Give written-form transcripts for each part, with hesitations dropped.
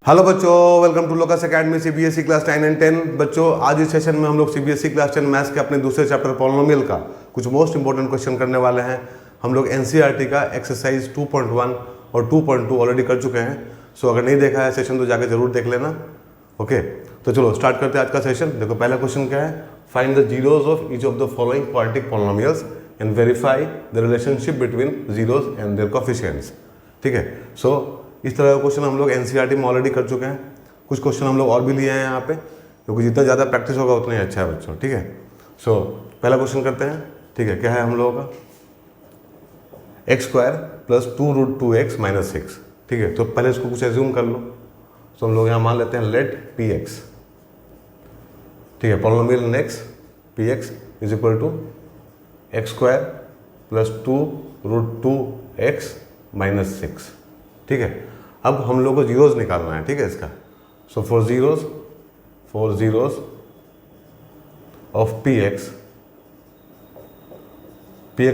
Hello बच्चों, welcome to Locus academy CBSE class 9 and 10। बच्चों, आज इस सेशन में हम लोग सीबीएसई क्लास 10 मैथ्स के अपने दूसरे चैप्टर पॉलिनोमियल का कुछ मोस्ट इंपॉर्टेंट क्वेश्चन करने वाले हैं। हम लोग एनसीईआरटी का एक्सरसाइज 2.1 और 2.2 ऑलरेडी कर चुके हैं। सो अगर नहीं देखा है सेशन तो जाके जरूर देख लेना। ओके, तो चलो स्टार्ट करते हैं आज का सेशन। देखो, पहला क्वेश्चन क्या है, find the zeros of each of the following quadratic polynomials and verify the relationship between zeros and their coefficients. ठीक है, सो इस तरह का क्वेश्चन हम लोग एनसीईआरटी में ऑलरेडी कर चुके हैं। कुछ क्वेश्चन हम लोग और भी लिए हैं यहाँ पे, क्योंकि जितना ज़्यादा प्रैक्टिस होगा उतना ही अच्छा है बच्चों। ठीक है, सो पहला क्वेश्चन करते हैं। ठीक है, क्या है हम लोगों का, x² प्लस 2√2x माइनस 6। ठीक है, तो पहले इसको कुछ एज्यूम कर लो। तो हम लोग यहाँ मान लेते हैं लेट px। ठीक है, polynomial next px is equal to x² plus 2√2x minus 6। ठीक है, अब हम लोग को जीरोज निकालना है। ठीक है, इसका so for zeros of px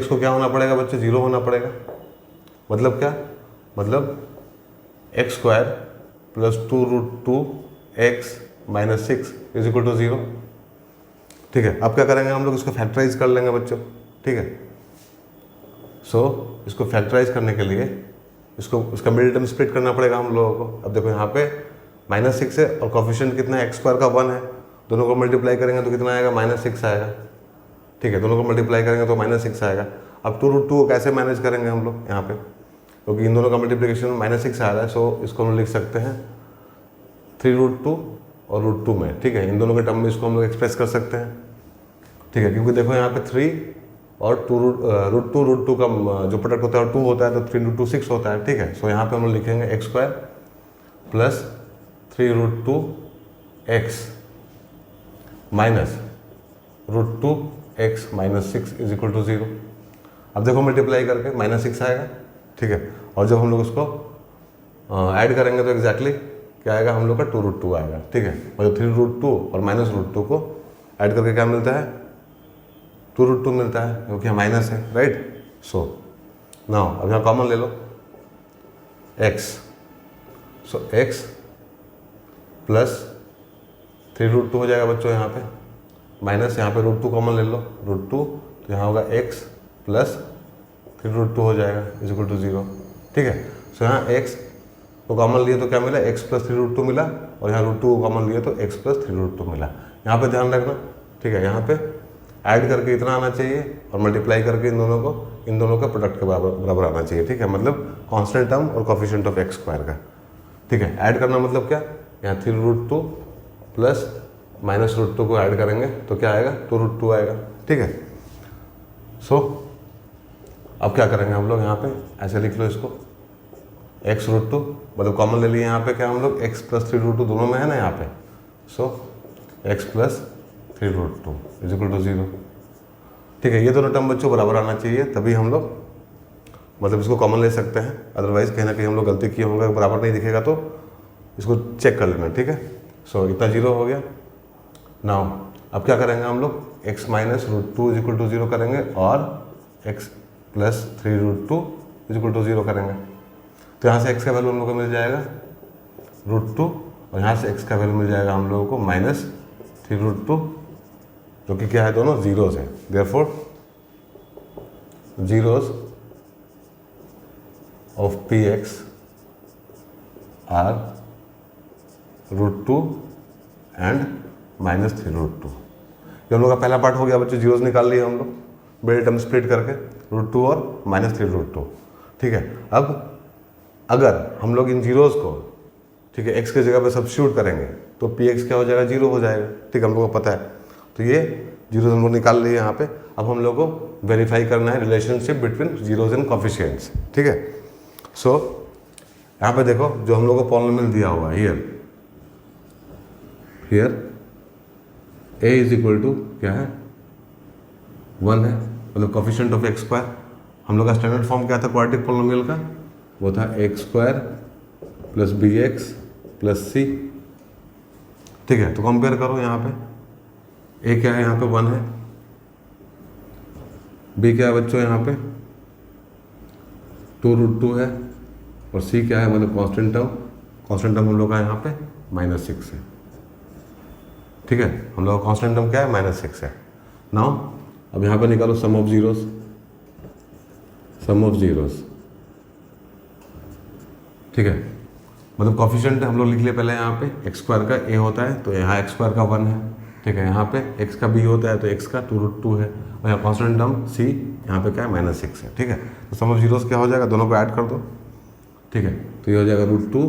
को क्या होना पड़ेगा बच्चे, जीरो होना पड़ेगा। मतलब क्या, मतलब x² plus 2√2x minus 6 is equal to 0। ठीक है, अब क्या करेंगे हम लोग, इसको फैक्टराइज कर लेंगे बच्चों। ठीक है, सो इसको फैक्टराइज करने के लिए इसका मिडिल टर्म स्प्लिट करना पड़ेगा हम लोगों को। अब देखो यहाँ पे माइनस 6 है और कोफिशिएंट कितना है, x² का 1 है। दोनों को मल्टीप्लाई करेंगे तो कितना आएगा, -6 आएगा। ठीक है, दोनों को मल्टीप्लाई करेंगे तो -6 आएगा। अब 2√2 को कैसे मैनेज करेंगे हम लोग यहाँ पे, क्योंकि इन दोनों का मल्टीप्लिकेशन -6 आ रहा है। सो इसको हम लिख सकते हैं 3√2 और √2 में। ठीक है, इन दोनों के टर्म में इसको हम लोग एक्सप्रेस कर सकते हैं। ठीक है, क्योंकि देखो यहाँ पे 3 और √2 का जो प्रोडक्ट होता है 2 होता है, तो 3 × 2 6 होता है। ठीक है, सो यहाँ पे हम लोग लिखेंगे x² plus 3√2x minus √2x minus 6 is equal to 0। अब देखो मल्टीप्लाई करके -6 आएगा। ठीक है, और जब हम लोग उसको ऐड करेंगे तो एग्जैक्टली क्या आएगा, हम लोग का 2√2 आएगा। ठीक है, मतलब 3√2 और -√2 को ऐड करके क्या मिलता है, 2√2 मिलता है, क्योंकि यहाँ माइनस है, राइट। सो नाउ अब यहाँ कॉमन ले लो x। सो x प्लस 3√2 हो जाएगा बच्चों यहाँ पे, माइनस यहाँ पे √2 कॉमन ले लो, √2, तो यहाँ होगा x प्लस 3√2 हो जाएगा इज इक्वल टू 0। ठीक है, सो यहाँ x को कॉमन लिए तो क्या मिला, x प्लस 3√2 मिला, और यहाँ √2 को कॉमन लिए तो x प्लस 3√2 मिला। यहाँ पे ध्यान रखना। ठीक है, यहाँ पे ऐड करके इतना आना चाहिए और मल्टीप्लाई करके इन दोनों का प्रोडक्ट के बराबर आना चाहिए। ठीक है, मतलब कांस्टेंट टर्म और कोफिशिएंट ऑफ x² का। ठीक है, ऐड करना मतलब क्या, यहाँ 3√2 प्लस -√2 को ऐड करेंगे तो क्या आएगा, 2√2 आएगा। ठीक है, सो अब क्या करेंगे हम लोग, यहाँ पे ऐसे लिख लो इसको, x√2 मतलब कॉमन ले लिए यहाँ पे, क्या हम लोग x प्लस 3√2 दोनों में है ना यहाँ पे। So x plus 3√2 is equal to 0। ठीक है, ये दोनों टर्म बच्चों बराबर आना चाहिए, तभी हम लोग मतलब इसको कॉमन ले सकते हैं। अदरवाइज कहीं ना कहीं हम लोग गलती किए होंगे, बराबर नहीं दिखेगा तो इसको चेक कर लेना। ठीक है, सो इतना 0 हो गया। नाउ अब क्या करेंगे हम लोग, x minus √2 is equal to 0 करेंगे और x plus 3√2 is equal to 0 करेंगे। तो यहाँ से x का वैल्यू हम लोग को मिल जाएगा √2, और यहाँ से x का वैल्यू मिल जाएगा हम लोगों को -3√2, जो कि क्या है, दोनों जीरोज है। Therefore zeros of px are √2 and -3√2। ये हम लोग का पहला पार्ट हो गया बच्चों, जीरोज निकाल लिए हम लोग मिडिल टर्म स्प्लिट करके, √2 और -3√2। ठीक है, अब अगर हम लोग इन जीरोज को, ठीक है, x के जगह पे सब्स्टिट्यूट करेंगे तो px क्या हो जाएगा, 0 हो जाएगा। ठीक है, हम लोग को पता है। तो ये जीरोज हम लोग निकाल लिए यहाँ पे। अब हम लोग को वेरीफाई करना है relationship between zeros and coefficients. ठीक है, सो यहाँ पे देखो जो हम लोग को पॉलिनोमियल दिया हुआ है, here a is equal to क्या है, 1 है, मतलब कोफिशिएंट ऑफ x²। हम लोग का स्टैंडर्ड फॉर्म क्या था क्वाड्रेटिक पॉलिनोमियल का, वो था x² plus bx plus c। ठीक है, तो कंपेयर करो यहाँ पे, a क्या है यहाँ पे 1 है, b क्या है बच्चों यहाँ पे 2√2 है और c क्या है मतलब कांस्टेंट टर्म कांस्टेंट टर्म हम लोग का यहाँ पे -6 है, ठीक है। हम लोग का कांस्टेंट टर्म क्या है, -6 है। नाउ अब यहाँ पे निकालो सम ऑफ जीरोस, ठीक है। मतलब कॉफिशिएंट हम लोग लिख लिए पहले यहाँ पे x² का a होता है तो यहाँ x² का 1 है, ठीक है। यहाँ पे x का b होता है तो x का 2√2 है, और यहाँ कांस्टेंट टर्म c यहाँ पे क्या है, -6 है, ठीक है। तो सम ऑफ जीरोस क्या हो जाएगा, दोनों को ऐड कर दो, ठीक है। तो ये हो जाएगा √2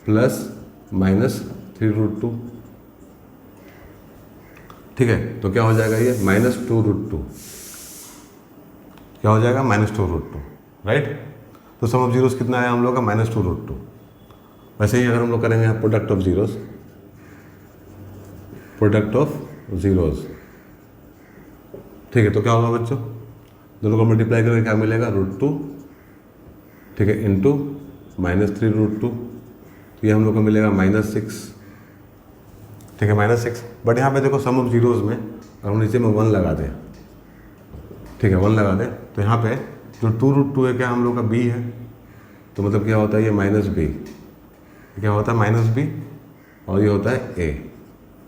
प्लस -3√2, ठीक है। तो क्या हो जाएगा ये -2√2, क्या हो जाएगा -2√2, राइट। तो सम ऑफ जीरोस कितना है हम लोग का, -2√2। वैसे ही अगर हम लोग करेंगे प्रोडक्ट ऑफ जीरोस, ठीक है। तो क्या होगा बच्चों, दोनों को मल्टीप्लाई करके क्या मिलेगा, √2, ठीक है, इंटू -3√2, तो ये हम लोग को मिलेगा -6, ठीक है, -6। बट यहाँ पे देखो सम ऑफ जीरोस में अगर हम नीचे में 1 लगा दें, ठीक है, 1 लगा दें, तो यहाँ पे जो 2√2 है क्या हम लोग का b है, तो मतलब क्या होता है ये -b, क्या होता है -b, और ये होता है a,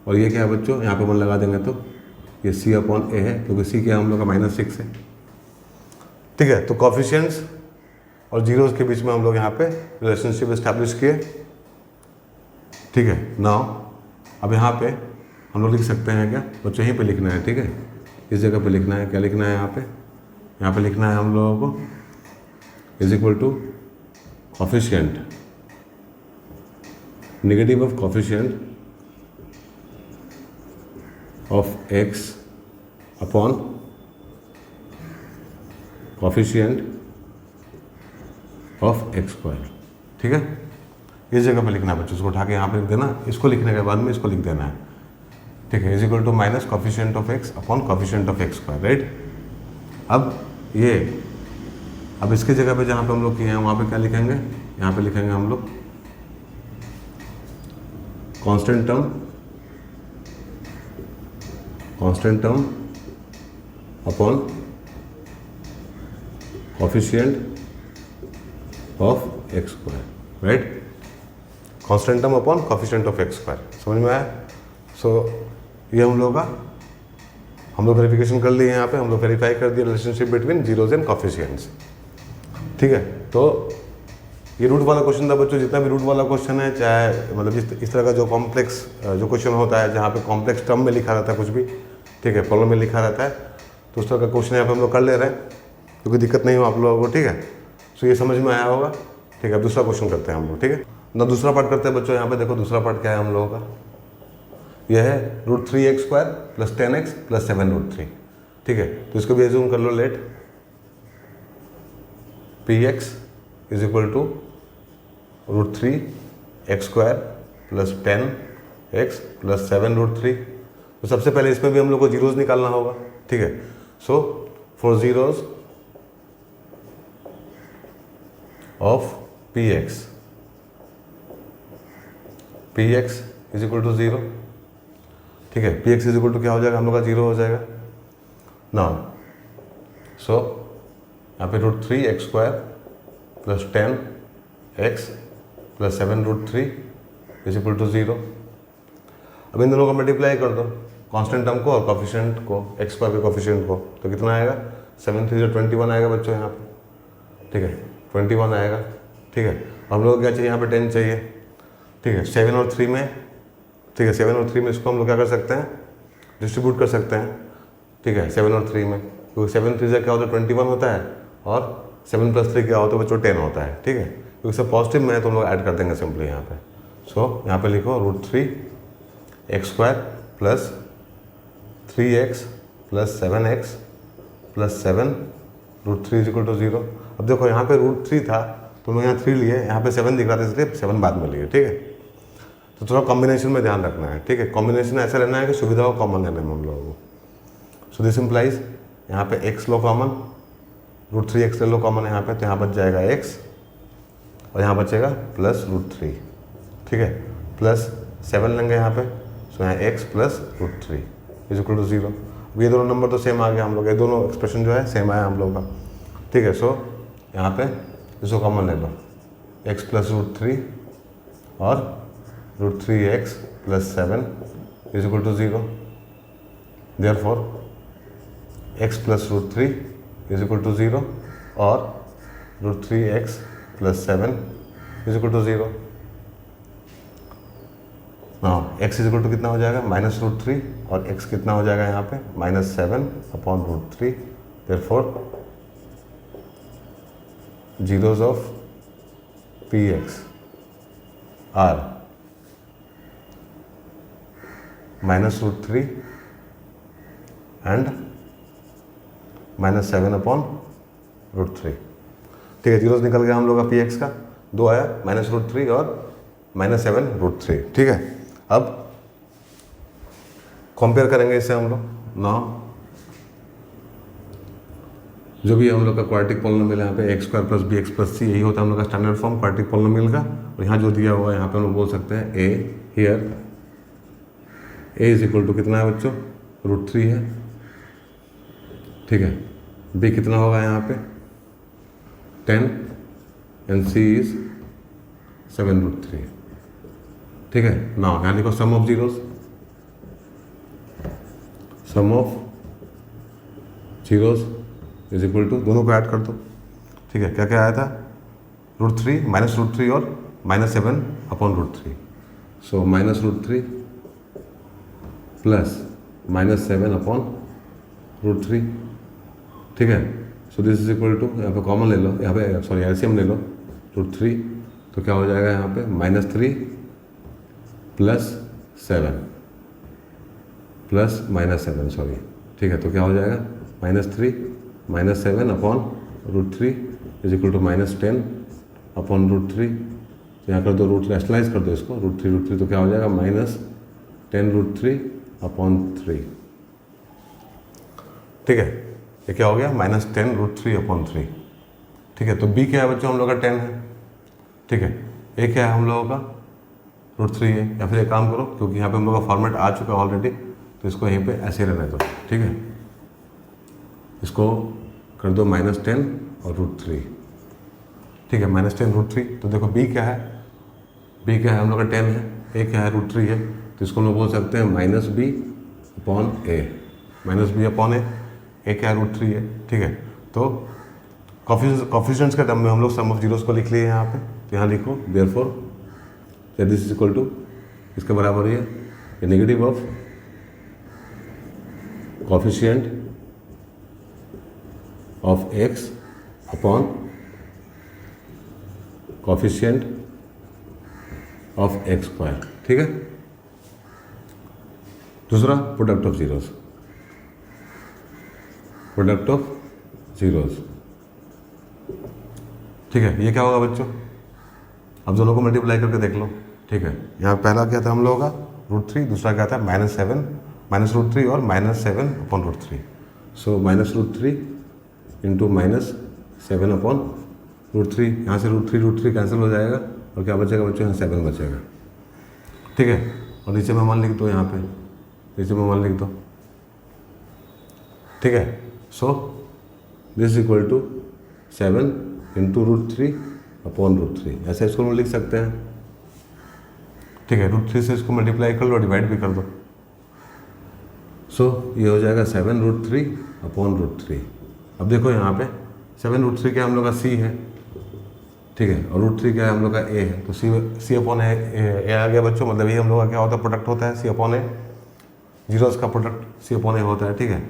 और ये क्या है बच्चों, यहाँ पे 1 लगा देंगे तो ये c/a है, क्योंकि c क्या हम लोग का -6 है, ठीक है। तो कॉफिशिएंट्स और जीरोस के बीच में हम लोग यहाँ पे रिलेशनशिप इस्टेब्लिश किए, ठीक है। नाउ अब यहाँ पे हम लोग लिख सकते हैं क्या बच्चों, यहीं पे लिखना है, ठीक है, इस जगह पे लिखना है, क्या लिखना है यहाँ पे लिखना है हम लोगों को = coefficient, negative of coefficient of x upon coefficient of x², ठीक है। इस जगह पे लिखना है बच्चों, इसको उठा के यहाँ पे लिख देना, इसको लिखने के बाद में इसको लिख देना है, ठीक है, = coefficient of x upon coefficient of x², right. अब इसके जगह पे जहाँ पे हम लोग किए हैं वहाँ पे क्या लिखेंगे, यहाँ पे लिखेंगे हम लोग constant term upon coefficient of x², right. Constant term upon coefficient of x², समझ में आया। सो ये हम लोग वेरिफिकेशन कर लिए, यहाँ पे हम लोग वेरीफाई कर दिए relationship between zeros and coefficients, ठीक है। तो ये रूट वाला क्वेश्चन था बच्चों, जितना भी रूट वाला क्वेश्चन है, चाहे मतलब इस तरह का जो कॉम्प्लेक्स जो क्वेश्चन होता है जहाँ पे कॉम्प्लेक्स टर्म में लिखा रहता है कुछ भी, ठीक है, प्रॉब्लम में लिखा रहता है, तो उस तरह का क्वेश्चन यहाँ पे हम लोग कर ले रहे हैं, क्योंकि दिक्कत नहीं हो आप लोगों को, ठीक है। सो ये समझ में आया होगा, ठीक है। अब दूसरा क्वेश्चन करते हैं हम लोग, ठीक है ना। दूसरा पार्ट करते हैं बच्चों, यहाँ पे देखो दूसरा पार्ट क्या है हम लोगों का, यह है √3x² + 10x + 7√3, ठीक है। तो इसको भी एज्यूम कर लो, लेट px = √3x² + 10x + 7√3। तो सबसे पहले इसमें भी हम लोग को जीरोस निकालना होगा, ठीक है। So for zeros of px = 0, ठीक है। px = क्या हो जाएगा हम लोग का, 0 हो जाएगा। नाउ सो यहाँ पे √3x² + 10x + 7√3 = 0। अब इन दोनों को मल्टीप्लाई कर दो, कांस्टेंट टर्म को और कॉफिशिएंट को, x² के कॉफिशिएंट को, तो कितना आएगा, 7 3 21 आएगा बच्चों यहाँ पे, ठीक है, 21 आएगा, ठीक है। हम लोग क्या चाहिए यहाँ पे 10 चाहिए, ठीक है। 7 और 3 में, ठीक है, 7 और 3 में इसको हम लोग क्या कर सकते हैं, डिस्ट्रीब्यूट कर सकते हैं, ठीक है, 7 और 3 में, क्योंकि 7 3 से क्या होता है 21 होता है, और 7 + 3 क्या होता है बच्चों 10 होता है, ठीक है। क्योंकि सब पॉजिटिव में है तो हम लोग ऐड कर देंगे सिंपली यहाँ पे। सो यहाँ पे लिखो √3x² + 3x + 7x + 7√3 = 0। अब देखो यहाँ पे √3 था तो मैं यहाँ 3 लिए, यहाँ पे 7 दिख रहा था इसलिए 7 बाद में लिए, ठीक है। तो थोड़ा कॉम्बिनेशन में ध्यान रखना है, ठीक है। कॉम्बिनेशन ऐसा लेना है कि सुविधा को कॉमन लेने में हम लोगों को। सो दिस इम्प्लाइज यहाँ पे x लो कॉमन, √3x ले लो कॉमन यहाँ पे, तो यहाँ बच जाएगा x और यहाँ बचेगा +√3, ठीक है, प्लस 7 लेंगे यहाँ पे, सो यहाँ x + √3 = 0। ये दोनों नंबर तो सेम आ गया हम लोग, ये दोनों एक्सप्रेशन जो है सेम आया हम लोग का, ठीक है। सो यहाँ पे इसको कॉमन ले लो, x + √3 और √3x + 7 = 0। देयरफॉर x + √3 = 0 और √3x + 7 = 0। हाँ, x = कितना हो जाएगा -√3 और x कितना हो जाएगा यहाँ पे -7/√3। Therefore zeros of px are -√3 and -7/√3। ठीक है, जीरोस निकल गया हम लोग का px का, 2 आया -√3 और -7/√3। ठीक है, अब कंपेयर करेंगे इससे हम लोग ना, जो भी हम लोग का क्वाड्रेटिक पॉलिनोमियल है यहाँ पे x² + bx + c, यही होता है हम लोग का स्टैंडर्ड फॉर्म क्वाड्रेटिक पॉलिनोमियल का। और यहाँ जो दिया हुआ है यहाँ पे हम लोग बोल सकते हैं a हियर a = कितना है बच्चों √3 है। ठीक है, b कितना होगा यहाँ पे 10 and c is 7√3। ठीक है, ना यहाँ लिखो sum of zeros, sum of zeros = दोनों को ऐड कर दो। ठीक है, क्या क्या आया था √3 -√3 और -7/√3। सो -√3 प्लस -7/√3। ठीक है, सो दिस = यहाँ पे कॉमन ले लो, यहाँ पे सॉरी एलसीएम ले लो √3, तो क्या हो जाएगा यहाँ पे -3 + 7 + -7 सॉरी। ठीक है, तो क्या हो जाएगा -3 -7/√3 = -10/√3। तो यहाँ कर दो रूट रैशनलाइज कर दो इसको √3 तो क्या हो जाएगा -10√3/3। ठीक है, ये क्या हो गया -10√3/3। ठीक है, तो b क्या है बच्चों हम लोग का 10 है। ठीक है, a क्या है हम लोगों का √3 है। या फिर एक काम करो, क्योंकि यहाँ पे हम लोग का फॉर्मेट आ चुका है ऑलरेडी, तो इसको यहीं पे ऐसे रहने दो। ठीक है, इसको कर दो -10 और √3। ठीक है, -10√3। तो देखो b क्या है, b क्या है हम लोग का 10 है, a क्या है √3 है, तो इसको हम लोग बोल सकते हैं -b/a, -b/a, a क्या है √3 है। ठीक है, तो कॉफिशिएंट्स के टर्म में हम लोग सम ऑफ जीरोस को लिख लिए यहाँ पे, तो यहाँ लिखो देयरफॉर दिस = इसके बराबर ही है negative of coefficient of x upon coefficient of x²। ठीक है, दूसरा product of zeros, product of zeros. ठीक है, ये क्या होगा बच्चों, अब दोनों को मल्टीप्लाई करके देख लो। ठीक है, यहाँ पहला क्या था हम लोगों का √3, दूसरा क्या था -7/√3 और -7/√3। सो -√3 इंटू -7/√3, यहाँ से √3 कैंसिल हो जाएगा और क्या बचेगा बच्चों, यहाँ 7 बचेगा। ठीक है, और नीचे में मान लिख दो, यहाँ पे नीचे में मान लिख दो। ठीक है, सो दिस = 7 इंटू √3/√3, ऐसे इसको हम लिख सकते हैं। ठीक है, √3 से इसको मल्टीप्लाई कर लो, डिवाइड भी कर दो। सो ये हो जाएगा 7√3/√3। अब देखो यहाँ पे 7√3 क्या हम लोग का c है। ठीक है, और √3 क्या है हम लोग का a है, तो c/a आ गया बच्चों। मतलब ये हम लोग का क्या होता है, प्रोडक्ट होता है c/a, जीरोस का प्रोडक्ट c/a होता है। ठीक है,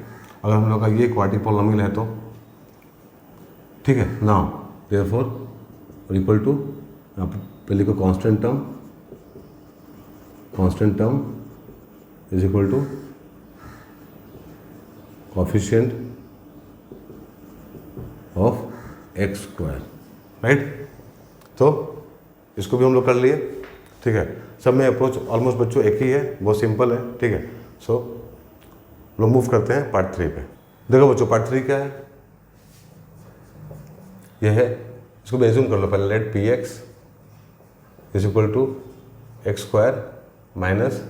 अगर हम लोग का ये क्वाड्रेटिक पॉलिनोमियल है तो ठीक है, नाउ देयरफॉर = यहाँ पे लिखो constant term = coefficient of x²। Right, तो इसको भी हम लोग कर लिए। ठीक है, सब में अप्रोच ऑलमोस्ट बच्चों एक ही है, बहुत सिंपल है। ठीक है, सो लोग मूव करते हैं पार्ट 3 पे। देखो बच्चों, पार्ट 3 क्या है, ये है, इसको भी एज्यूम कर लो पहले। Let px = x² minus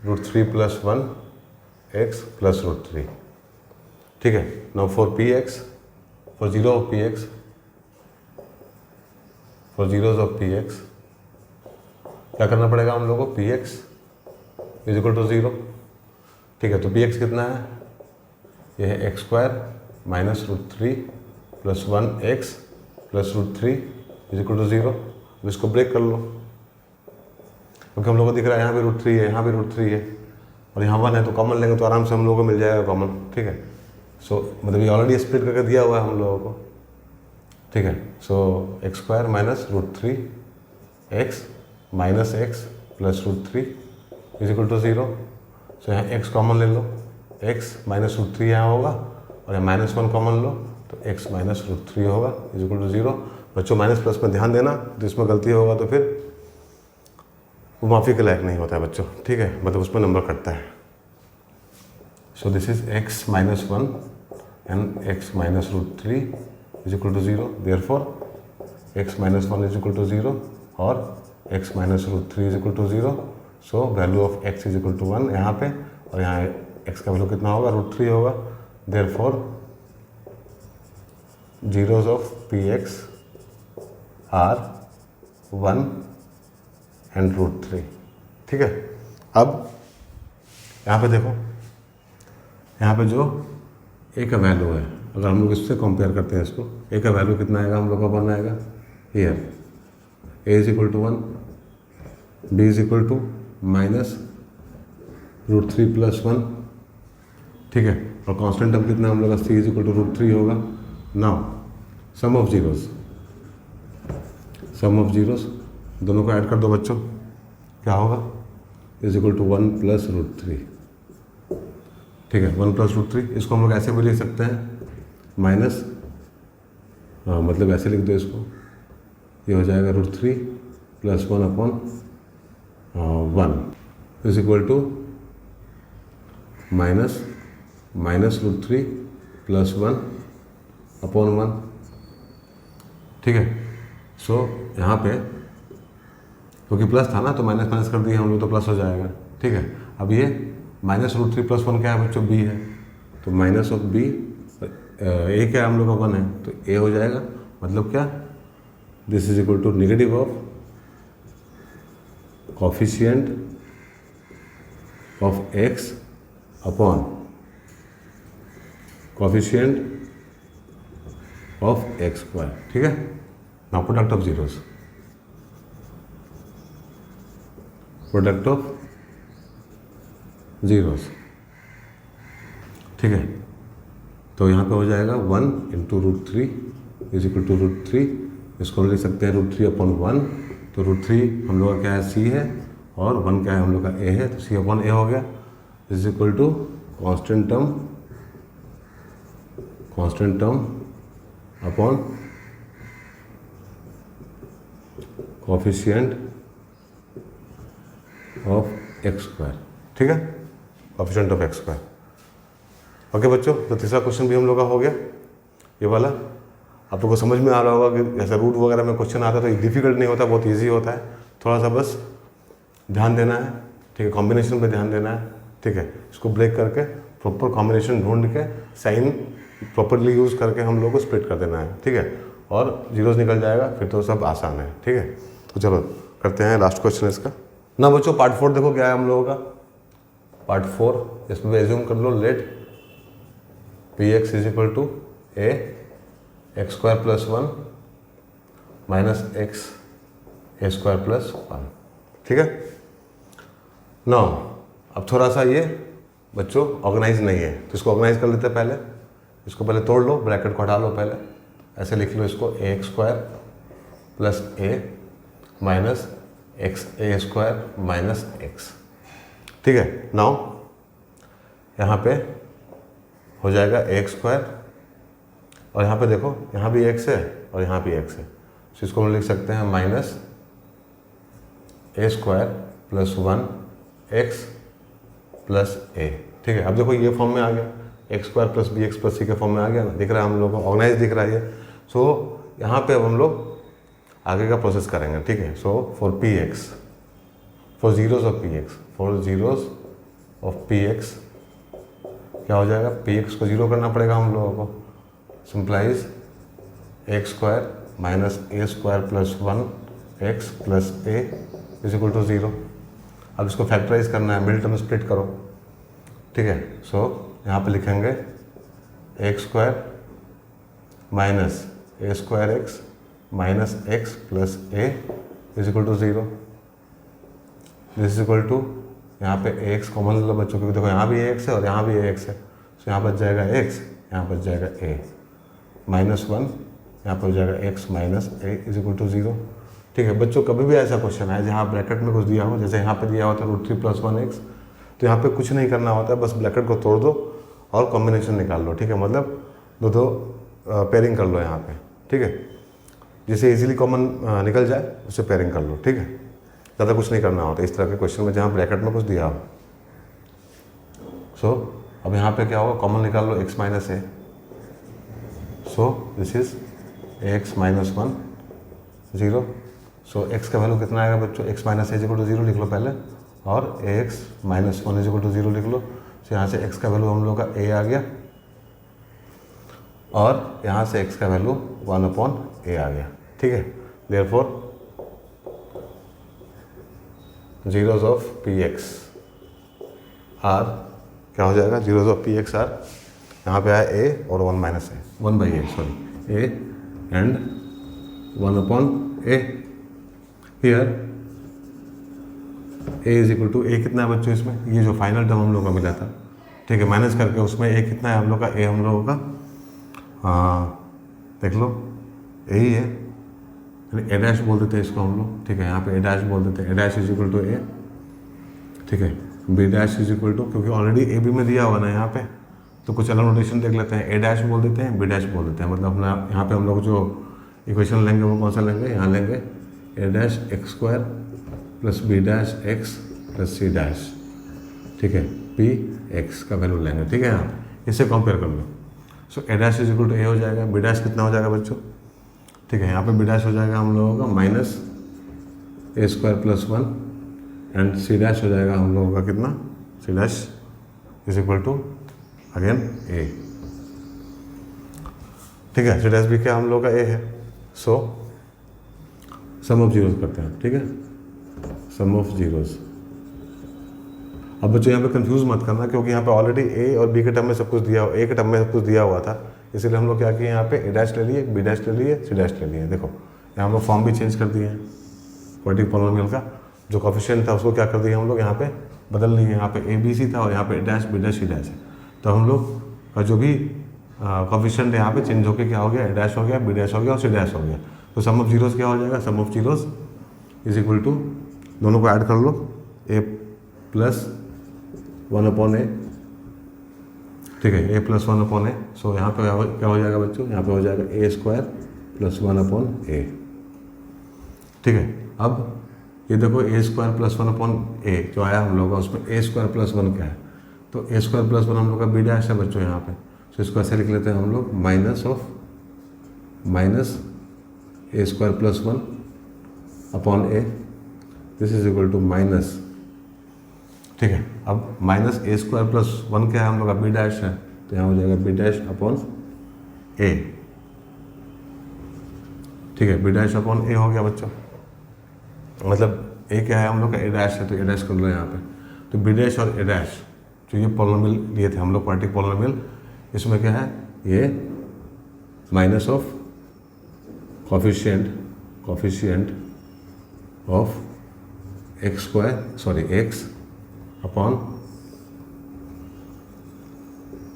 √3 + 1 x + √3। ठीक है, now for px, for 0 of px, for zeros of px, क्या करना पड़ेगा हम लोगों को, P x is equal to 0। ठीक है, तो पी एक्स कितना है, ये है X square minus √3 plus 1x plus √3 is equal to 0। अब इसको ब्रेक कर लो, क्योंकि हम लोग को दिख रहा है यहाँ पे √3 है, यहाँ पे √3 है और यहाँ 1 है, तो कॉमन लेंगे तो आराम से हम लोगों को मिल जाएगा कॉमन। ठीक है, सो मतलब ये ऑलरेडी स्प्लिट करके दिया हुआ है हम लोगों को। ठीक है, so x square minus √3 x minus x plus √3 is equal to 0। So यहाँ x कॉमन ले लो, x माइनस √3 यहाँ होगा और यहाँ -1 कॉमन लो तो x माइनस √3 होगा इज इक्वल टू 0। बच्चों माइनस प्लस में ध्यान देना, तो इसमें गलती होगा तो फिर वो माफ़ी के लायक नहीं होता है बच्चों। ठीक है, मतलब उसमें नंबर कटता है। So this is x minus 1 and x minus √3 is equal to 0। Therefore x minus 1 is equal to 0 और x minus √3 is equal to 0। So value of x is equal to 1 यहाँ पे, और यहाँ x का value कितना होगा, √3 होगा। Therefore zeros of px are 1 and √3। ठीक है, अब यहाँ पे देखो, यहाँ पे जो a का वैल्यू है, अगर हम लोग इससे कंपेयर करते हैं इसको, a का वैल्यू कितना आएगा हम लोग का, 1 आएगा। Here a is equal to 1, b is equal to minus √3 plus 1। ठीक है, और कांस्टेंट टर्म कितना हम लोग का, c इज इक्वल टू √3 होगा। नाउ सम ऑफ जीरोस दोनों को ऐड कर दो बच्चों, क्या होगा, इज इक्वल टू 1 प्लस √3। ठीक है, 1 प्लस √3, इसको हम लोग ऐसे भी लिख सकते हैं माइनस, मतलब ऐसे लिख दो इसको, ये हो जाएगा √3 plus 1 upon 1 is equal to minus √3 plus 1 upon 1। ठीक है, सो यहाँ पे क्योंकि प्लस था ना तो माइनस माइनस कर दिए हम लोग, तो प्लस हो जाएगा। ठीक है, अब ये माइनस √3 प्लस 1 क्या है बच्चों, b है, तो माइनस ऑफ b, a क्या है हम लोग का 1 है, तो a हो जाएगा। मतलब क्या, this is equal to negative of coefficient of x upon coefficient of x square. ठीक है, now product of zeros, product of zeros. ठीक है, तो यहाँ पे हो जाएगा 1 इंटू √3 इज इक्वल टू √3, इसको हम लिख सकते हैं √3 अपॉन 1, तो √3 हम लोग का क्या है, c है, और 1 क्या है हम लोग का a है, तो c अपॉन a हो गया is equal to constant term upon coefficient of x square. ठीक है, coefficient of x square. Okay बच्चों, तो तीसरा क्वेश्चन भी हम लोग का हो गया ये वाला। आप लोगों को समझ में आ रहा होगा कि जैसे रूट वगैरह में क्वेश्चन आता है तो ये डिफिकल्ट नहीं होता, बहुत ईजी होता है, थोड़ा सा बस ध्यान देना है। ठीक है, कॉम्बिनेशन पे ध्यान देना है। ठीक है, इसको ब्रेक करके प्रॉपर कॉम्बिनेशन ढूंढ के साइन प्रॉपरली यूज़ करके हम लोग को स्प्लिट कर देना है। ठीक है, और जीरोस निकल जाएगा, फिर तो सब आसान है। ठीक है, तो चलो करते हैं लास्ट क्वेश्चन इसका ना बच्चों। पार्ट 4 देखो क्या है हम लोगों का, पार्ट 4, इसमें एज्यूम कर लो, let P x is equal to x square plus 1 minus x a square plus 1। ठीक है, नाउ अब थोड़ा सा ये बच्चों ऑर्गेनाइज नहीं है, तो इसको ऑर्गेनाइज कर लेते हैं पहले। इसको पहले तोड़ लो, ब्रैकेट को हटा लो, पहले ऐसे लिख लो इसको, ए x square plus A minus x a square minus x. ठीक है, नाउ यहाँ पे हो जाएगा ए एक्स स्क्वायर, और यहाँ पे देखो यहाँ भी एक्स है और यहाँ भी एक्स है, तो इसको हम लिख सकते हैं minus A square plus 1 x plus a. ठीक है, अब देखो ये फॉर्म में आ गया, x square plus b x plus c के फॉर्म में आ गया ना, दिख रहा है हम लोग को, ऑर्गेनाइज दिख रहा है ये। सो यहाँ पे अब हम लोग आगे का प्रोसेस करेंगे। ठीक है, so for P x, for zeros of P x, for zeros of P x क्या हो जाएगा, पी एक्स को जीरो करना पड़ेगा हम लोगों को, simplify X square minus A square plus 1 x plus A is equal to 0। अब इसको फैक्टराइज करना है, मिडिल टर्म स्प्लिट करो, ठीक है। सो यहाँ पे लिखेंगे X square minus A square X minus x plus A is equal to 0। This is equal to, यहाँ पे ए एक्स कॉमन लो बच्चों, क्योंकि देखो यहाँ भी ए एक्स है और यहाँ भी ए एक्स है, सो यहाँ बच जाएगा एक्स, यहाँ बच जाएगा ए माइनस 1, यहाँ पर हो जाएगा X minus A is equal to 0। ठीक है बच्चों, कभी भी ऐसा क्वेश्चन आए जहाँ ब्रैकेट में कुछ दिया हो, जैसे यहाँ पे दिया होता है √3 + 1x, तो यहाँ पे कुछ नहीं करना होता है, बस ब्रैकेट को तोड़ दो और कॉम्बिनेशन निकाल लो, ठीक है। मतलब दो पेयरिंग कर लो यहाँ पे, ठीक है। जिसे इजीली कॉमन निकल जाए उससे पेयरिंग कर लो, ठीक है। ज़्यादा कुछ नहीं करना होता इस तरह के क्वेश्चन में जहाँ ब्रैकेट में कुछ दिया हो। सो अब यहाँ पे क्या होगा, कॉमन निकाल लो x minus A, so this is x minus 1 0। So x का वैल्यू कितना आएगा बच्चों, x minus A is equal to 0 लिख लो पहले, और ax minus 1 is equal to 0 लिख लो। सो यहाँ से x का वैल्यू हम लोग का a आ गया, और यहाँ से x का वैल्यू 1/a आ गया, ठीक है। Therefore zeros of px are क्या हो जाएगा, zeros ऑफ px आर, यहाँ पे आया a और 1 minus A, 1/a sorry, a and 1/a। Here a is equal to, a कितना है बच्चों इसमें, ये जो फाइनल टर्म हम लोग का मिला था, ठीक है, माइनस करके उसमें a कितना है हम लोग का, a हम लोगों का देख लो a ही है, a डैश बोल देते हैं इसको हम लोग, ठीक है। यहाँ पे a डैश बोल देते हैं, a dash is equal to a, ठीक है। b dash is equal to, क्योंकि ऑलरेडी a b में दिया हुआ ना यहाँ पे, तो कुछ अलग नोटेशन देख लेते हैं, a डैश बोल देते हैं, b डैश बोल देते हैं। मतलब अपना यहाँ पे हम लोग जो इक्वेशन लेंगे वो कौन सा लेंगे, यहाँ लेंगे a dash x square plus b dash x plus c dash, ठीक है, p x का वैल्यू लेंगे, ठीक है। यहाँ पे इससे कंपेयर कर लो। So a dash is equal to a हो जाएगा, b डैश कितना हो जाएगा बच्चों, ठीक है। यहाँ पे b डैश हो जाएगा हम लोगों का minus a square plus 1 and c dash हो जाएगा हम लोगों का कितना, c dash is equal to again a, ठीक है। c डैश भी क्या हम लोग का a है। सो सम ऑफ जीरोस करते हैं, ठीक है, सम ऑफ जीरोस। अब बच्चों यहाँ पे कंफ्यूज मत करना, क्योंकि यहाँ पे ऑलरेडी a और b के टर्म में सब कुछ दिया, a के टर्म में सब कुछ दिया हुआ था, इसीलिए हम लोग क्या किए, यहाँ पे a डैश ले लिए, b डैश ले लिए, c डैश ले लिए। देखो यहाँ हम लोग फॉर्म भी चेंज कर दिए हैं, क्वाड्रेटिक पॉलिनोमियल का जो कोफिशिएंट था उसको क्या कर दिया हम लोग, यहाँ पे बदल लिए। यहाँ पे a b c था और यहाँ पे a dash b dash c dash है, तो हम लोग का जो भी कोफिशिएंट है यहाँ पे चेंज होकर क्या हो गया, a डैश हो गया, b डैश हो गया और c डैश हो गया। तो सम ऑफ जीरोस क्या हो जाएगा, sum of zeros is equal to, दोनों को ऐड कर लो, a प्लस 1/a, ठीक है, a प्लस 1/a। सो यहाँ पे क्या हो जाएगा बच्चों, यहाँ पे हो जाएगा a स्क्वायर प्लस 1/a, ठीक है। अब ये देखो a स्क्वायर प्लस 1/a जो आया हम लोग का, उसमें a स्क्वायर प्लस 1 क्या है, तो a स्क्वायर प्लस 1 हम लोग का b डैश है बच्चों यहाँ पे। सो इसको ऐसे लिख लेते हैं हम लोग, minus of minus a square plus 1/a, this is equal to minus, ठीक है। अब माइनस a स्क्वायर प्लस 1 क्या है हम लोग का, b डैश है, तो यहाँ हो जाएगा b डैश अपॉन a, ठीक है, b डैश अपॉन a हो गया बच्चों। मतलब a क्या है हम लोग का, a डैश है, तो a डैश कर लो यहाँ पे। तो b डैश और a डैश जो ये पॉलिनोमियल लिए थे हम लोग, क्वाड्रेटिक पॉलिनोमियल, इसमें क्या है, ये minus of coefficient of x square, sorry x upon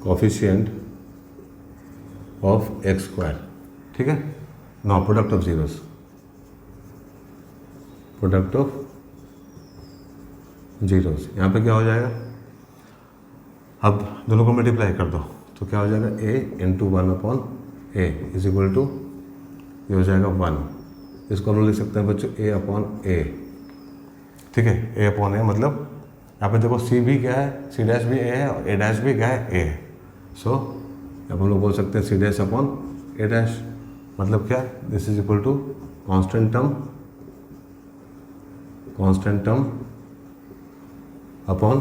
coefficient of x square, ठीक है। Now product of zeros, product of zeros, यहाँ पे क्या हो जाएगा, अब दोनों को मल्टीप्लाई कर दो, तो क्या हो जाएगा, a into 1/a is equal to, ये हो जाएगा 1। इसको हम लोग लिख सकते हैं बच्चों a/a, ठीक है, a/a, मतलब यहाँ पे देखो c भी क्या है, c डैश भी a है और a डैश भी क्या है, a है। सो अब हम लोग बोल सकते हैं c dash upon a dash, मतलब क्या, this is equal to constant term upon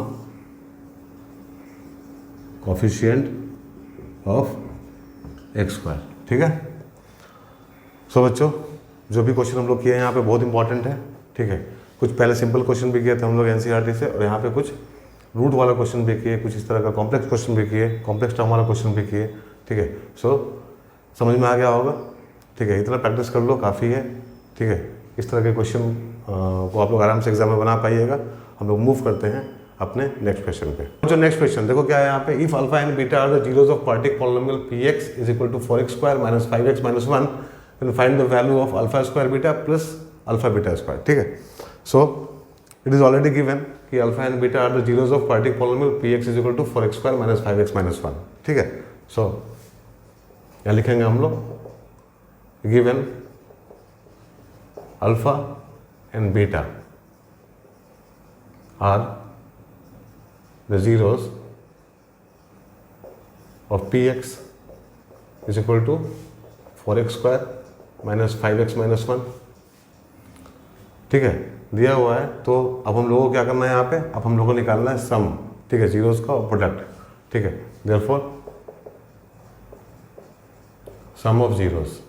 coefficient of x square, ठीक है। सो बच्चों जो भी क्वेश्चन हम लोग किए हैं यहाँ पे बहुत इंपॉर्टेंट है, ठीक है। कुछ पहले सिंपल क्वेश्चन भी किए थे हम लोग एनसीईआरटी से, और यहाँ पे कुछ रूट वाला क्वेश्चन भी किए, कुछ इस तरह का कॉम्प्लेक्स क्वेश्चन भी किए, कॉम्प्लेक्स टर्म वाला क्वेश्चन भी किए। ठीक है, सो समझ में आ गया होगा। ठीक है, इतना प्रैक्टिस कर लो, काफ़ी है। ठीक है, इस तरह के क्वेश्चन को आप लोग आराम से एग्जाम में बना पाइएगा। हम लोग मूव करते हैं अपने नेक्स्ट क्वेश्चन पे। जो नेक्स्ट क्वेश्चन देखो क्या है यहाँ पे, if alpha and beta are the zeros of quadratic polynomial px is equal to 4x square minus 5x minus 1, then find the value of alpha square beta plus alpha beta square. ठीक है, so it is already given कि alpha and beta are the zeros of quadratic polynomial px is equal to 4x square minus 5x minus 1। ठीक है, so यहाँ लिखेंगे हम लोग given alpha and beta are the zeros of px is equal to 4x square minus 5x minus 1। ठीक है, दिया हुआ है, तो अब हम लोगों को क्या करना है यहाँ पे, अब हम लोगों को निकालना है सम। ठीक है, जीरोस का और प्रोडक्ट। ठीक है, देयरफॉर सम ऑफ जीरोस।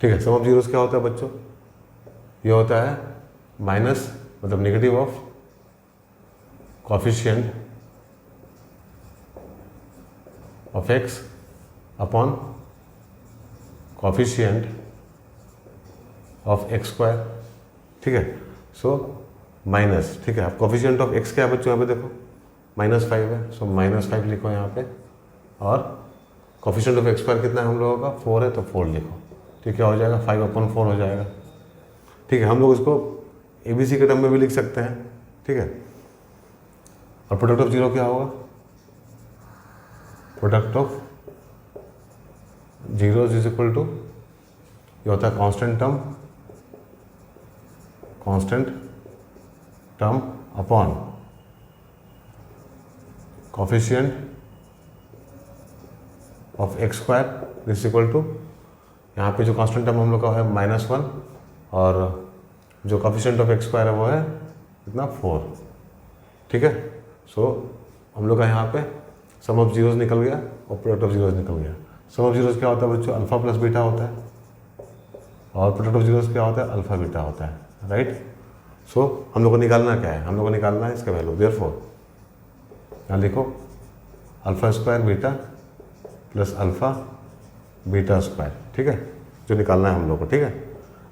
ठीक है, सम ऑफ जीरोस क्या होता है बच्चों, ये होता है माइनस मतलब negative of coefficient of x upon coefficient of x square। ठीक है, सो माइनस, ठीक है, अब कोफिशिएंट ऑफ x क्या है बच्चों, यहाँ पे देखो -5 है, सो -5 लिखो यहाँ पे, और कोफिशिएंट ऑफ x स्क्वायर कितना है हम लोगों का, 4 है, तो 4 लिखो। ठीक है, क्या हो जाएगा, 5/4 हो जाएगा। ठीक है, हम लोग इसको ABC के टर्म में भी लिख सकते हैं। ठीक है, और प्रोडक्ट ऑफ जीरो क्या होगा, product of zero is equal to, ये होता है constant term upon coefficient of x square is equal to, यहाँ पे जो कांस्टेंट टर्म हम लोग का है -1, और जो कोफिशिएंट ऑफ x स्क्वायर है वो है कितना, 4। ठीक है, सो हम लोग का यहाँ पे सम ऑफ जीरोस निकल गया और प्रोडक्ट ऑफ जीरोस निकल गया। सम ऑफ जीरोस क्या होता है बच्चों, अल्फा प्लस बीटा होता है, और प्रोडक्ट ऑफ जीरोस क्या होता है, अल्फा बीटा होता है। राइट, सो हम लोग को निकालना क्या है, हम लोग को निकालना है इसका वैल्यू। देयरफॉर यहाँ लिखो alpha square beta plus alpha beta square. ठीक है, जो निकालना है हम लोग को। ठीक है,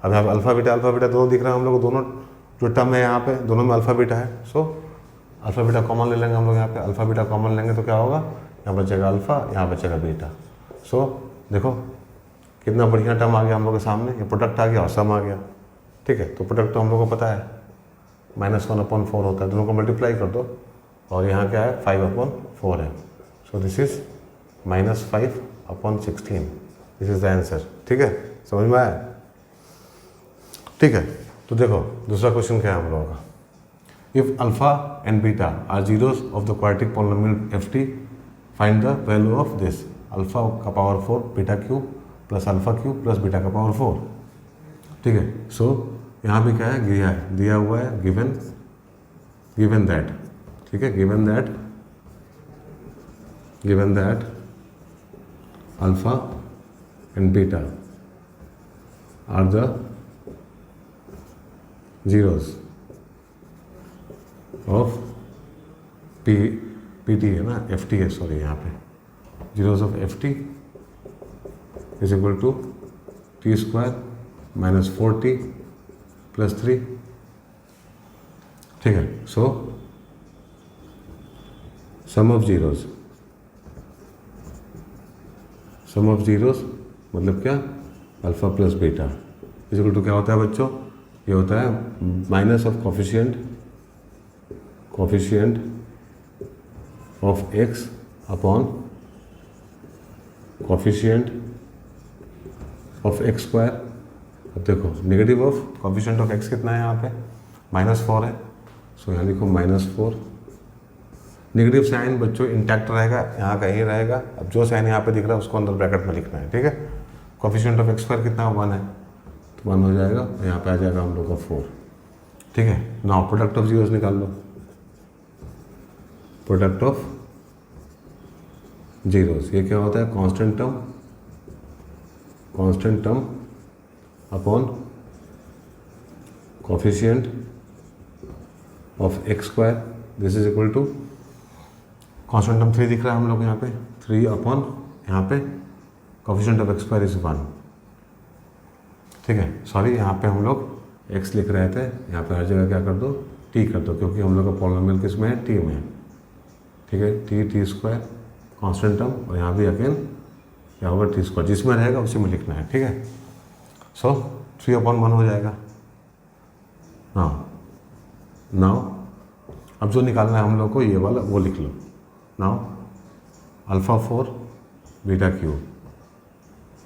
अब यहाँ पे अल्फा बीटा दोनों दिख रहा है हम लोग को, दोनों जो टर्म है यहाँ पे दोनों में अल्फा बीटा है। सो अल्फा बीटा कॉमन ले लेंगे हम लोग यहाँ पे, अल्फा बीटा कॉमन लेंगे तो क्या होगा, यहाँ बचेगा अल्फा, यहाँ बचेगा बीटा। सो देखो कितना बढ़िया टर्म आ गया हम लोग के सामने, ये प्रोडक्ट आ गया और सम आ गया। ठीक है, तो प्रोडक्ट तो हम लोग को पता है -1/4 होता है, दोनों को मल्टीप्लाई कर दो, और यहाँ क्या है 5/4 है। So this is -5/16, this is the answer. ठीक है, समझ में आया। ठीक है, तो देखो दूसरा क्वेश्चन क्या है हम लोगों का, if alpha and beta are zeros of the quadratic polynomial ft, find the value of this, alpha का power 4 beta cube plus alpha cube plus beta का पावर 4। ठीक है, सो यहाँ भी क्या है, दिया हुआ है गिवन दैट। ठीक है, given that alpha and beta are the zeros of pt है ना, ft है, सॉरी, यहाँ पे zeros of ft is equal to t square minus 4t plus 3। ठीक है, सो सम ऑफ जीरोस मतलब क्या, alpha plus beta is equal to क्या होता है बच्चों, ये होता है minus of coefficient of x upon coefficient of x square. अब देखो negative of coefficient of x कितना है यहाँ पे, -4 है, सो यहाँ लिखो -4। नेगेटिव साइन बच्चों इंटैक्ट रहेगा, यहाँ कहीं रहेगा। अब जो साइन यहाँ पे दिख रहा है उसको अंदर ब्रैकेट में लिखना है। ठीक है, कोफिशिएंट ऑफ x स्क्वायर कितना 1 है, तो 1 हो जाएगा, यहाँ पे आ जाएगा हम लोग का 4। ठीक है, नाउ प्रोडक्ट ऑफ जीरोस निकाल लो, प्रोडक्ट ऑफ जीरोस ये क्या होता है, constant term upon coefficient of x square this is equal to constant term 3 दिख रहा है हम लोग यहाँ पे 3 अपॉन यहाँ पे coefficient of x square is 1। ठीक है, सॉरी यहाँ पे हम लोग x लिख रहे थे, यहाँ पे हर जगह क्या कर दो t कर दो, क्योंकि हम लोग का पॉलिनोमियल किस में है, t में है। ठीक है, t स्क्वायर कॉन्स्टेंट टर्म, और यहाँ भी अगेन क्या होगा t स्क्वायर, जिसमें रहेगा उसी में लिखना है। ठीक है, सो 3/1 हो जाएगा। हाँ, नाउ अब जो निकालना है हम लोग को ये वाला वो लिख लो। Now alpha 4 beta cube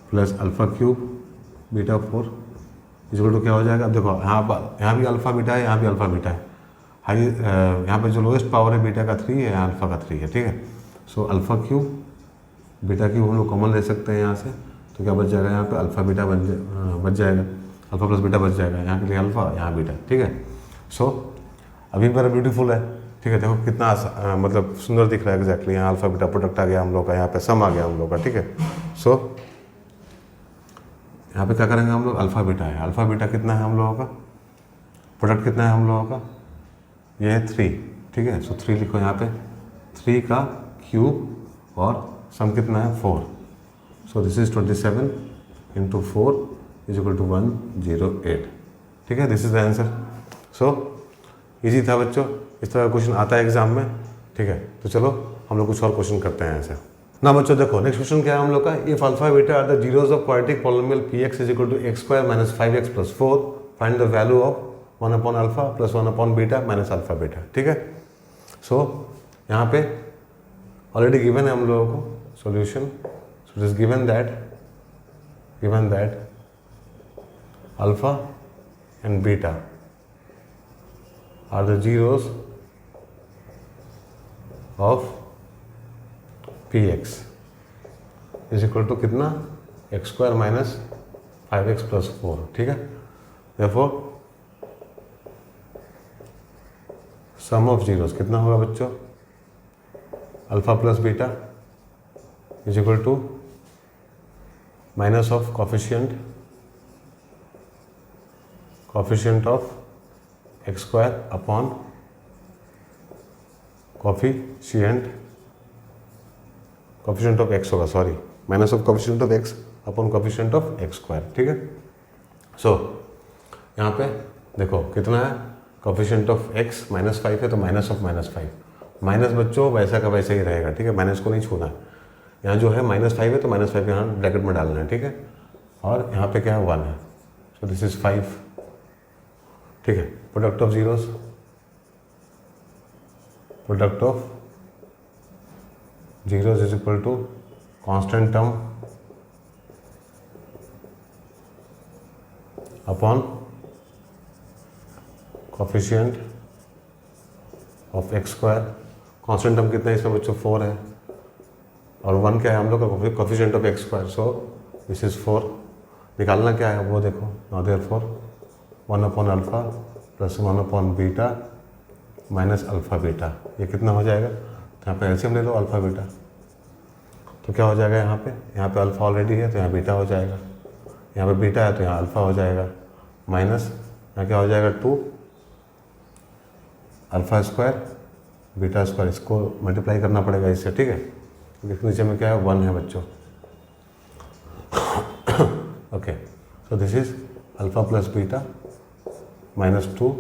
plus alpha cube beta 4 equal to क्या हो जाएगा। अब देखो यहाँ भी अल्फ़ा बीटा है, यहाँ भी अल्फ़ा बीटा है। हाई यहाँ पे जो लोएस्ट पावर है बीटा का 3 है, यहाँ अल्फ़ा का 3 है। ठीक है, सो अल्फ़ा क्यूब बीटा क्यूब हम लोग कॉमन ले सकते हैं यहाँ से, तो क्या बच जाएगा, यहाँ पे अल्फ़ा बीटा बच जाएगा, अल्फ़ा प्लस बीटा बच जाएगा, यहाँ के लिए अल्फ़ा यहाँ बीटा। ठीक है, सो अभी मेरा ब्यूटीफुल है। ठीक है, देखो कितना मतलब सुंदर दिख रहा है एग्जैक्टली। यहाँ अल्फ़ा बीटा प्रोडक्ट आ गया हम लोग का, यहाँ पे सम आ गया हम लोग का। ठीक है, सो यहाँ पे क्या करेंगे हम लोग, अल्फ़ा बीटा है, अल्फ़ा बीटा कितना है हम लोगों का, प्रोडक्ट कितना है हम लोगों का, ये है 3। ठीक है, सो 3 लिखो यहाँ पे, 3 का क्यूब और सम कितना है 4। So this is 27 into 4 is equal to 108। ठीक है, this is the answer. So easy था बच्चों, इस तरह का क्वेश्चन आता है एग्जाम में। ठीक है, तो चलो हम लोग कुछ और क्वेश्चन करते हैं ऐसे ना बच्चों। देखो नेक्स्ट क्वेश्चन क्या है हम लोग का, if alpha beta are the zeros of quadratic polynomial px is equal to x square minus 5x plus 4, find the value of 1 upon alpha plus 1 upon beta minus alpha beta. ठीक है, so यहाँ पे already given है हम लोगों को solution. So it is given that alpha and beta are the zeros of px is equal to कितना, x square minus 5x plus 4। ठीक है, therefore सम ऑफ जीरोस कितना होगा बच्चों, alpha plus beta is equal to minus of coefficient of x square upon coefficient of x होगा, sorry, minus of coefficient of x upon coefficient of x square. ठीक है, so यहाँ पे देखो कितना है, कोफिशिएंट ऑफ एक्स -5 है, तो माइनस ऑफ -5, माइनस बच्चों वैसा का वैसा ही रहेगा। ठीक है, माइनस को नहीं छूना है। यहाँ जो है -5 है, तो -5 यहाँ ब्रैकेट में डालना है। ठीक है, और यहाँ पे क्या है 1 है, सो दिस इज 5। ठीक है, product of zeros, product of zeros is equal to constant term upon coefficient of x square. Constant term कितना है इसमें बच्चों, 4 है, और 1 क्या है हम लोग का, coefficient of x square. So this is 4। निकालना क्या है वो देखो, now therefore 1 upon alpha plus 1 upon beta minus alpha beta, ये कितना हो जाएगा, तो यहाँ पे एलसीएम ले लो अल्फा बीटा, तो क्या हो जाएगा यहाँ पे अल्फा ऑलरेडी है तो यहाँ बीटा हो जाएगा, यहाँ पे बीटा है तो यहाँ अल्फा हो जाएगा, माइनस यहाँ क्या हो जाएगा 2 अल्फा स्क्वायर बीटा स्क्वायर, इसको मल्टीप्लाई करना पड़ेगा इससे। ठीक है, क्योंकि नीचे में क्या है 1 है बच्चों। Okay, so this is alpha plus beta -2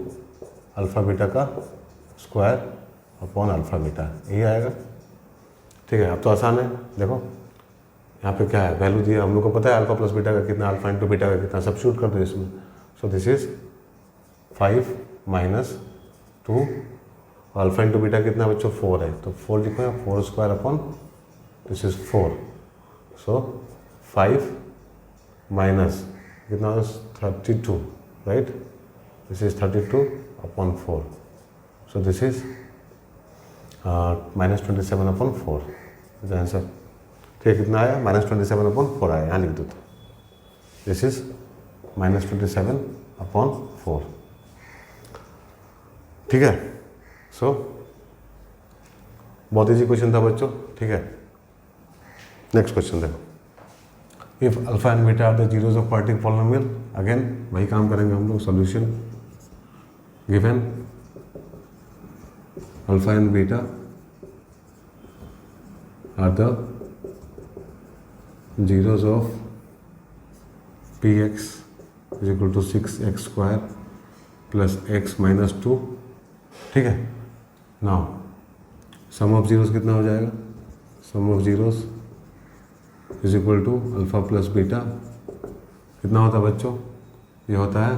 alpha beta का स्क्वायर अपॉन अल्फा बीटा, यही आएगा। ठीक है, अब तो आसान है। देखो यहाँ पे क्या है, वैल्यू दिया हम लोग को पता है अल्फा प्लस बीटा का कितना, अल्फा इंटू बीटा का कितना, सब्स्टिट्यूट कर दो इसमें। सो this is 5 minus 2, alpha into beta कितना बच्चों 4 है, तो 4 लिखो यहाँ, 4 square upon this is 4। So 5 minus कितना 32, right, this is 32 upon 4। So this is -27 upon 4 is answer. ठीक है, कितना आया, -27 अपॉन 4 आया, यहाँ लिख दो। तो दिस इज -27 अपॉन 4। ठीक है, सो बहुत ईजी क्वेश्चन था बच्चों। ठीक है, नेक्स्ट क्वेश्चन देखो, if alpha and beta are the zeros of quadratic polynomial, again वही काम करेंगे हम लोग, solution given alpha and beta are the zeros of px is equal to 6x square plus x minus 2, ठीक है। Now some of zeros कितना हो जाएगा, sum of zeros is equal to alpha plus beta, कितना होता है बच्चों, ये होता है,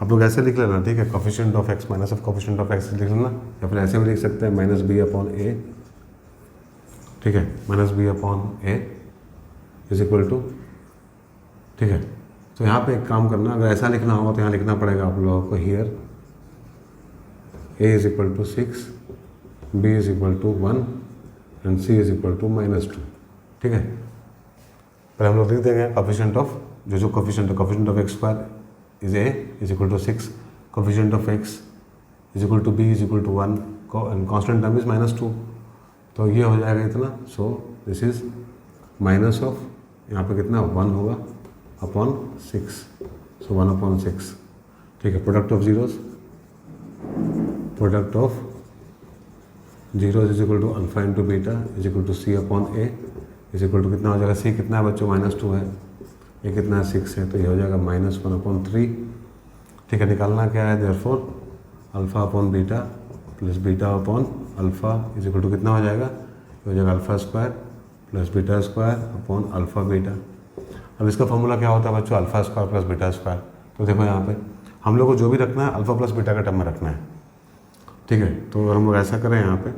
आप लोग ऐसे लिख लेना, ठीक है, coefficient of x minus of coefficient of x लिख लेना, या फिर ऐसे भी लिख सकते हैं माइनस बी अपॉन ए, ठीक है, minus b upon a is equal to, ठीक है। तो यहाँ पे एक काम करना, अगर ऐसा लिखना हो तो यहाँ लिखना पड़ेगा आप लोगों को, here a is equal to 6, b is equal to 1 and c is equal to -2, ठीक है। पर हम लोग लिख देंगे कोफिशिएंट ऑफ, जो कोफिशिएंट है, coefficient of x square is a is equal to 6, coefficient of x is equal to b is equal to 1 and constant term is -2, तो ये हो जाएगा इतना। So this is minus of, यहाँ पे कितना 1 होगा अपॉन 6, सो 1 अपॉन 6, ठीक है। Product of zeros, product of zeros is equal to alpha into beta is equal to c upon a is equal to कितना हो जाएगा, सी कितना है बच्चों, -2 है, ए कितना है 6 है, तो ये हो जाएगा -1 अपॉन 3, ठीक है। निकालना क्या है, therefore alpha upon beta plus beta upon alpha is equal to कितना हो जाएगा, हो जाएगा alpha square plus beta square upon alpha beta. अब इसका फॉर्मूला क्या होता है बच्चों, alpha square plus beta square. तो देखो यहाँ पे हम लोग को जो भी रखना है अल्फा प्लस बीटा का टर्म में रखना है, ठीक है। तो अगर हम लोग ऐसा करें यहाँ पे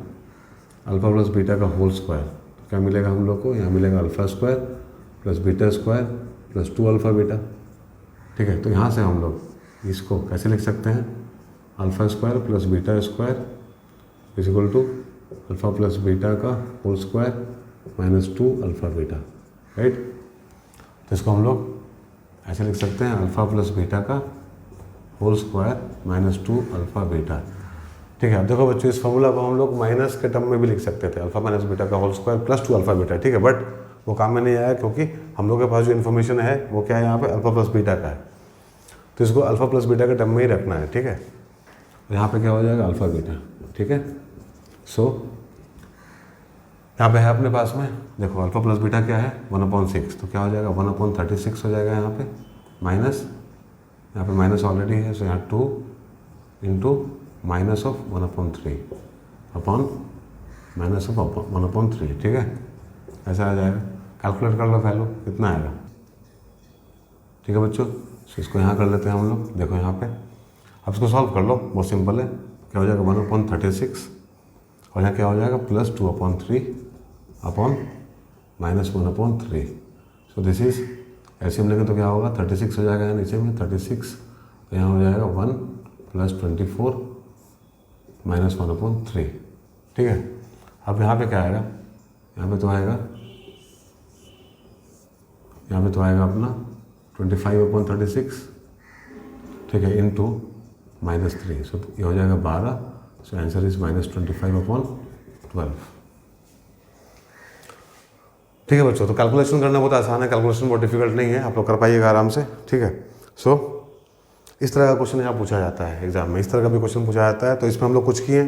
अल्फा प्लस बीटा का होल स्क्वायर, तो क्या मिलेगा हम लोग को, यहाँ मिलेगा alpha square plus beta square plus 2 alpha beta, ठीक है। तो यहाँ से हम लोग इसको कैसे लिख सकते हैं, alpha square plus beta square is equal to alpha plus beta का whole square -2 alpha beta, right. तो इसको हम लोग ऐसे लिख सकते हैं, अल्फा प्लस बीटा का होल स्क्वायर -2 अल्फा बीटा, ठीक है। अब देखो बच्चों, इस फॉर्मूला को हम लोग माइनस के टर्म में भी लिख सकते थे, अल्फा माइनस बीटा का whole square plus 2 alpha beta, ठीक है। बट वो काम में नहीं आया, क्योंकि हम लोग के पास जो इन्फॉर्मेशन है वो क्या है, यहाँ पे अल्फा प्लस बीटा का है, तो इसको अल्फा प्लस बीटा के टर्म में ही रखना है, ठीक है। यहाँ पे क्या हो जाएगा, अल्फा बीटा, ठीक है। सो यहाँ पे है अपने पास में, देखो अल्फा प्लस बीटा क्या है, 1/6, तो क्या हो जाएगा 1/36 हो जाएगा यहाँ पे, माइनस, यहाँ पे माइनस ऑलरेडी है, सो यहाँ 2 into minus of 1/3 upon minus of 1/3, ठीक है। ऐसा आ जाएगा, कैलकुलेट कर लो वैल्यू कितना आएगा, ठीक है बच्चों। सो इसको यहाँ कर लेते हैं हम लोग, देखो यहाँ पे, अब इसको सॉल्व कर लो, बहुत सिंपल है। क्या हो जाएगा 1/36 और यहाँ क्या हो जाएगा +2/3 अपॉन -1/3, सो दिस इज, ऐसे हम लेंगे तो क्या होगा 36 हो जाएगा यहाँ नीचे में 36, तो यहाँ हो जाएगा 1 + 24 -1/3, ठीक है। अब यहाँ पे क्या आएगा, यहाँ पे तो आएगा अपना 25/36, ठीक है, इंटू -3, सो ये हो जाएगा 12, सो आंसर इज -25/12, ठीक है बच्चों। तो कैलकुलेशन करना बहुत आसान है, कैलकुलेशन बहुत डिफिकल्ट नहीं है, आप लोग कर पाइएगा आराम से, ठीक है। सो इस तरह का क्वेश्चन यहाँ पूछा जाता है एग्जाम में, इस तरह का भी क्वेश्चन पूछा जाता है। तो इसमें हम लोग कुछ किए,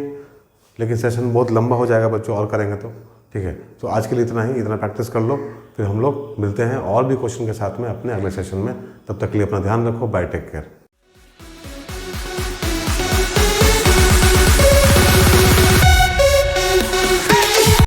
लेकिन सेशन बहुत लंबा हो जाएगा बच्चों, और करेंगे तो, ठीक है। तो आज के लिए इतना ही, इतना प्रैक्टिस कर लो, फिर हम लोग मिलते हैं और भी क्वेश्चन के साथ में अपने अगले सेशन में। तब तक के लिए अपना ध्यान रखो, बाय, टेक केयर।